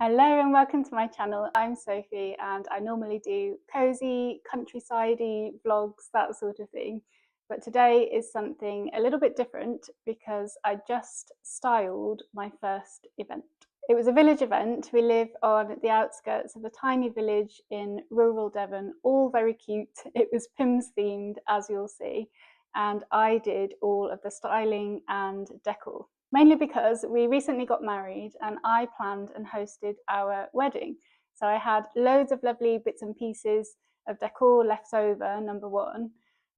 Hello and welcome to my channel. I'm Sophie and I normally do cosy, countryside-y vlogs, that sort of thing. But today is something a little bit different because I just styled my first event. It was a village event. We live on the outskirts of a tiny village in rural Devon, all very cute. It was Pimm's themed, as you'll see, and I did all of the styling and decor. Mainly because we recently got married and I planned and hosted our wedding. So I had loads of lovely bits and pieces of decor left over, number one.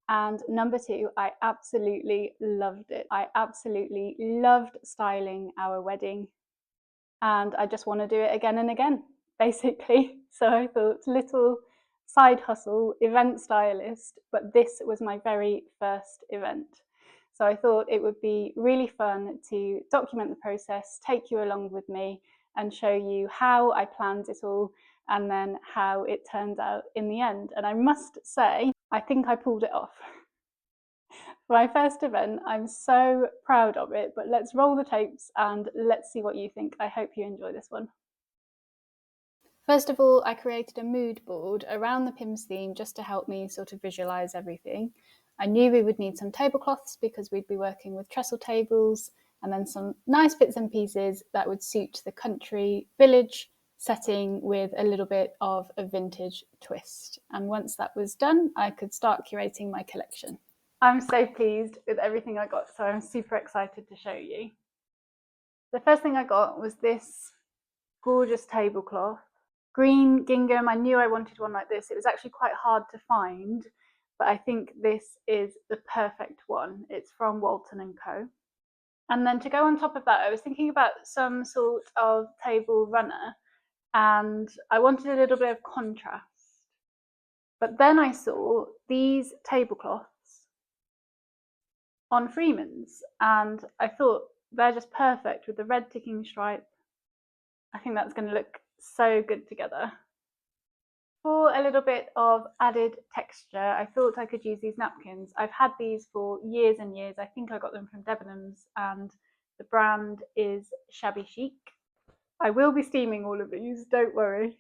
And number two, I absolutely loved it. I absolutely loved styling our wedding. And I just want to do it again and again, basically. So I thought, little side hustle, event stylist, but this was my very first event. So I thought it would be really fun to document the process, take you along with me and show you how I planned it all and then how it turned out in the end. And I must say, I think I pulled it off. For my first event, I'm so proud of it, but let's roll the tapes and let's see what you think. I hope you enjoy this one. First of all, I created a mood board around the Pimm's theme just to help me sort of visualize everything. I knew we would need some tablecloths because we'd be working with trestle tables, and then some nice bits and pieces that would suit the country village setting with a little bit of a vintage twist. And once that was done, I could start curating my collection. I'm so pleased with everything I got, so I'm super excited to show you. The first thing I got was this gorgeous tablecloth. Green gingham, I knew I wanted one like this. It was actually quite hard to find, but I think this is the perfect one. It's from Walton & Co. And then to go on top of that, I was thinking about some sort of table runner, and I wanted a little bit of contrast. But then I saw these tablecloths on Freeman's, and I thought they're just perfect with the red ticking stripe. I think that's going to look so good together. For a little bit of added texture, I thought I could use these napkins. I've had these for years and years. I think I got them from Debenhams and the brand is Shabby Chic. I will be steaming all of these, don't worry.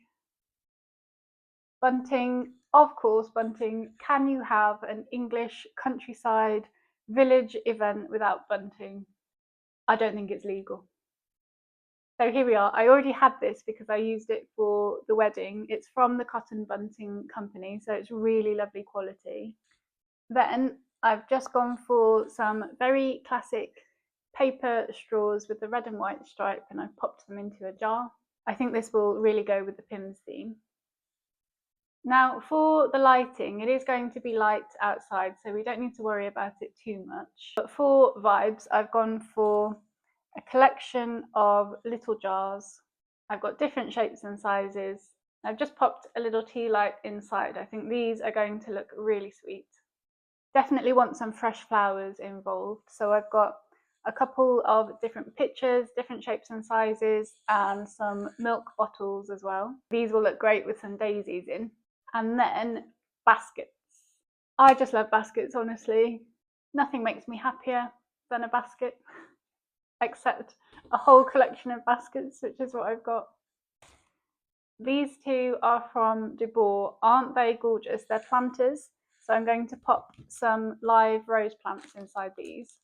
Bunting, of course, bunting. Can you have an English countryside village event without bunting? I don't think it's legal. So here we are. I already had this because I used it for the wedding. It's from the Cotton Bunting Company, so it's really lovely quality. Then I've just gone for some very classic paper straws with the red and white stripe, and I've popped them into a jar. I think this will really go with the Pimm's theme. Now for the lighting, it is going to be light outside, so we don't need to worry about it too much. But for vibes, I've gone for a collection of little jars. I've got different shapes and sizes. I've just popped a little tea light inside. I think these are going to look really sweet. Definitely want some fresh flowers involved. So I've got a couple of different pictures, different shapes and sizes, and some milk bottles as well. These will look great with some daisies in. And then baskets. I just love baskets, honestly. Nothing makes me happier than a basket. Except a whole collection of baskets, which is what I've got. These two are from decor. Aren't they gorgeous? They're planters, so I'm going to pop some live rose plants inside these.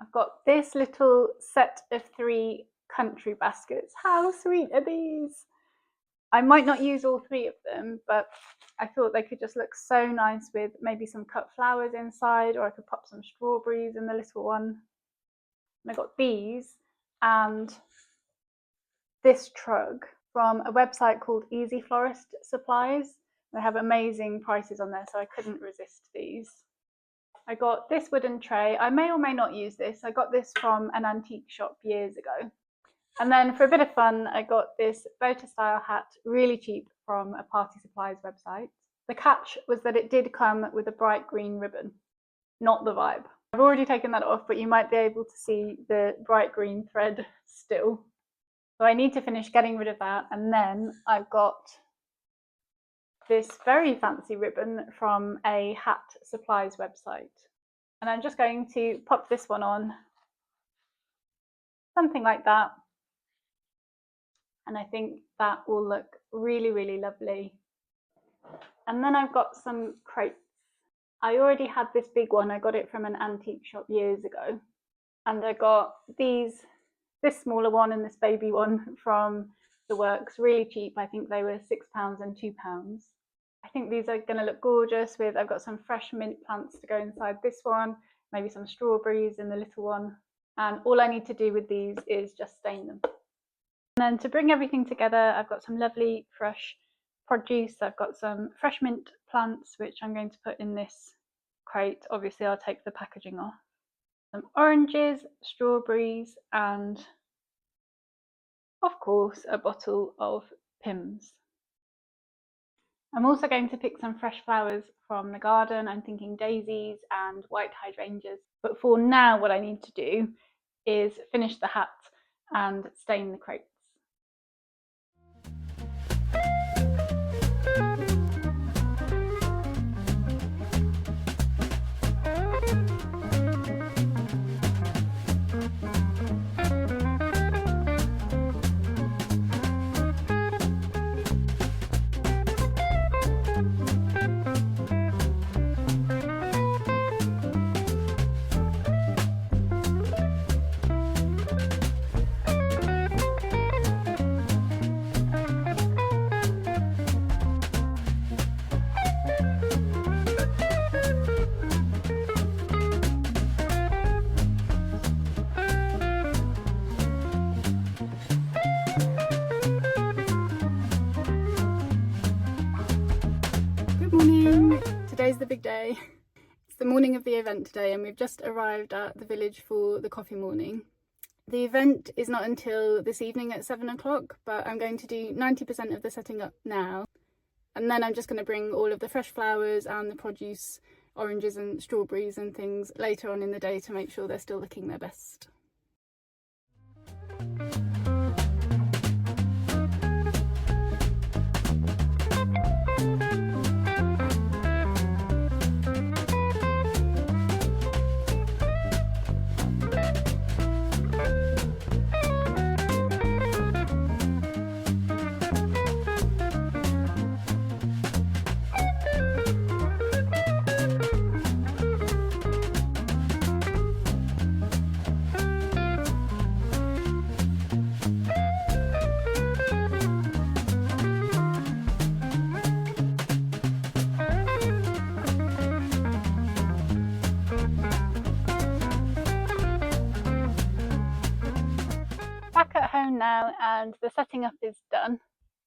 I've got this little set of 3 country baskets. How sweet are these? I might not use all 3 of them, but I thought they could just look so nice with maybe some cut flowers inside, or I could pop some strawberries in the little one. And I got these and this trug from a website called Easy Florist Supplies. They have amazing prices on there, so I couldn't resist these. I got this wooden tray. I may or may not use this. I got this from an antique shop years ago. And then for a bit of fun, I got this boater style hat, really cheap, from a party supplies website. The catch was that it did come with a bright green ribbon, not the vibe. I've already taken that off, but you might be able to see the bright green thread still. So I need to finish getting rid of that. And then I've got this very fancy ribbon from a hat supplies website. And I'm just going to pop this one on, something like that. and I think that will look really, really lovely. And then I've got some crates. I already had this big one. I got it from an antique shop years ago. And I got this smaller one and this baby one from the works, really cheap. I think they were £6 and £2. I think these are going to look gorgeous with, I've got some fresh mint plants to go inside this one, maybe some strawberries in the little one. And all I need to do with these is just stain them. And then to bring everything together, I've got some lovely fresh produce. I've got some fresh mint plants, which I'm going to put in this crate. Obviously, I'll take the packaging off. Some oranges, strawberries, and of course, a bottle of Pimm's. I'm also going to pick some fresh flowers from the garden. I'm thinking daisies and white hydrangeas. But for now, what I need to do is finish the hat and stain the crates. Morning! Today's the big day. It's the morning of the event today and we've just arrived at the village for the coffee morning. The event is not until this evening at 7 o'clock, but I'm going to do 90% of the setting up now, and then I'm just going to bring all of the fresh flowers and the produce, oranges and strawberries and things later on in the day to make sure they're still looking their best. Back at home now and the setting up is done.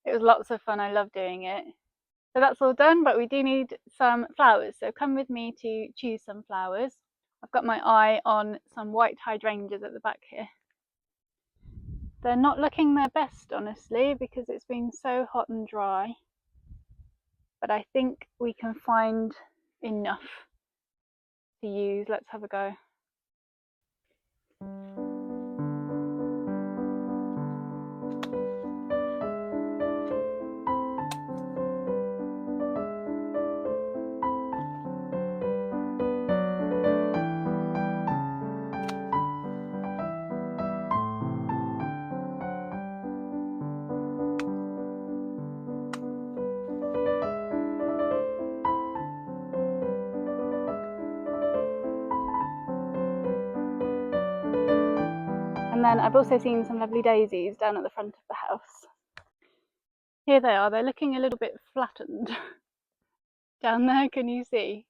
It was lots of fun, I love doing it. So that's all done, but we do need some flowers, so come with me to choose some flowers. I've got my eye on some white hydrangeas at the back here. They're not looking their best, honestly, because it's been so hot and dry, but I think we can find enough to use. Let's have a go. And then I've also seen some lovely daisies down at the front of the house. Here they are, they're looking a little bit flattened down there, can you see?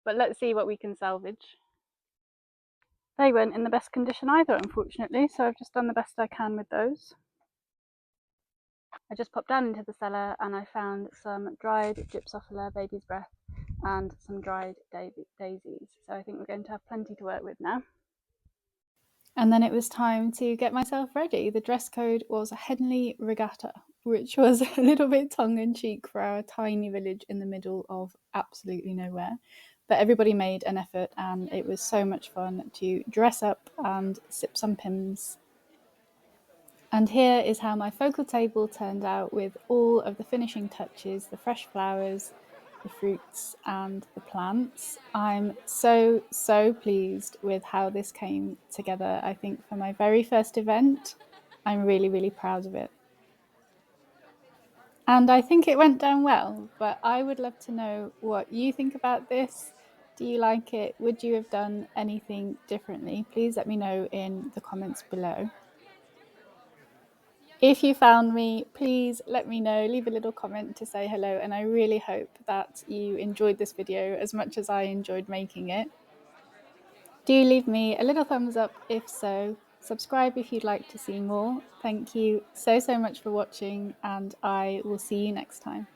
But let's see what we can salvage. They weren't in the best condition either, unfortunately, so I've just done the best I can with those. I just popped down into the cellar and I found some dried Gypsophila baby's breath and some dried daisies. So I think we're going to have plenty to work with now. And then it was time to get myself ready. The dress code was a Henley regatta, which was a little bit tongue-in-cheek for our tiny village in the middle of absolutely nowhere. But everybody made an effort and it was so much fun to dress up and sip some Pimm's. And here is how my focal table turned out with all of the finishing touches, the fresh flowers, the fruits and the plants. I'm so pleased with how this came together. I think for my very first event, I'm really proud of it. And I think it went down well, but I would love to know what you think about this. Do you like it? Would you have done anything differently? Please let me know in the comments below. If you found me, please let me know, leave a little comment to say hello, and I really hope that you enjoyed this video as much as I enjoyed making it. Do leave me a little thumbs up if so, subscribe if you'd like to see more. Thank you so much for watching, and I will see you next time.